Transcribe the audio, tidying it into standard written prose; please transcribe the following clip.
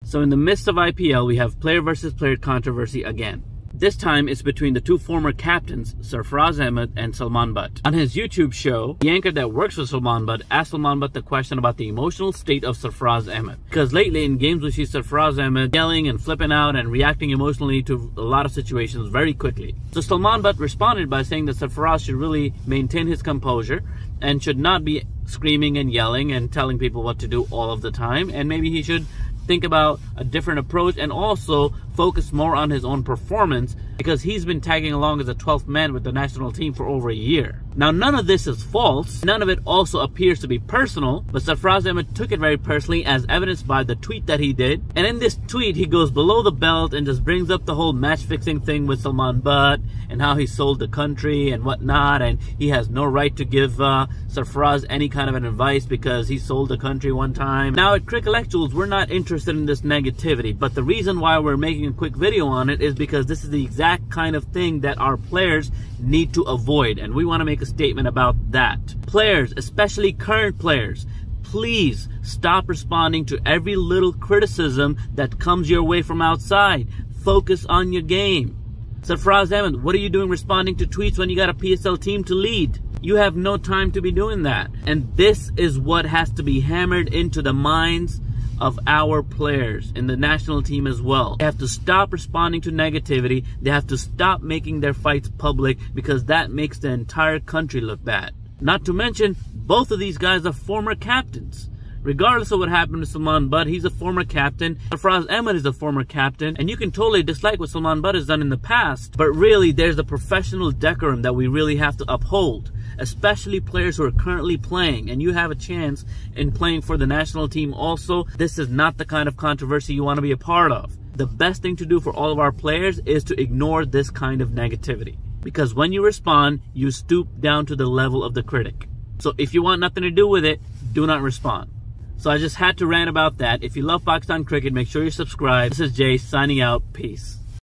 So in the midst of IPL, we have player versus player controversy again. This time it's between the two former captains, Sarfarazahmed and Salmanbutt. On his YouTube show, the anchor that works with Salmanbutt asked Salmanbutt the question about the emotional state of Sarfarazahmed. Because lately in games we see Sarfarazahmed yelling and flipping out and reacting emotionally to a lot of situations very quickly. So Salmanbutt responded by saying that Sarfaraz should really maintain his composure and should not be screaming and yelling and telling people what to do all of the time, and maybe he should think about a different approach and also focus more on his own performance, because he's been tagging along as a 12th man with the national team for over a year. Now, none of this is false. None of it also appears to be personal, but Sarfaraz took it very personally, as evidenced by the tweet that he did. And in this tweet, he goes below the belt and just brings up the whole match-fixing thing with Salmanbutt and how he sold the country and whatnot, and he has no right to give Sarfaraz any kind of an advice because he sold the country one time. Now, at Crickellectuals, we're not interested in this negativity, but the reason why we're making a quick video on it is because this is the exact kind of thing that our players need to avoid, and we want to make a statement about that. Players, especially current players, please stop responding to every little criticism that comes your way from outside. Focus on your game. Sarfarazahmed, what are you doing responding to tweets when you got a PSL team to lead? You have no time to be doing that. And this is what has to be hammered into the minds of our players in the national team as well. They have to stop responding to negativity. They have to stop making their fights public, because that makes the entire country look bad. Not to mention, both of these guys are former captains. Regardless of what happened to Salmanbutt, he's a former captain. Sarfarazahmed is a former captain, and you can totally dislike what Salmanbutt has done in the past, but really there's a professional decorum that we really have to uphold, especially players who are currently playing, and you have a chance in playing for the national team also. This is not the kind of controversy you want to be a part of. The best thing to do for all of our players is to ignore this kind of negativity, because when you respond, you stoop down to the level of the critic. So if you want nothing to do with it, do not respond. So I just had to rant about that. If you love Pakistan cricket, make sure you subscribe. This is Jay signing out. Peace.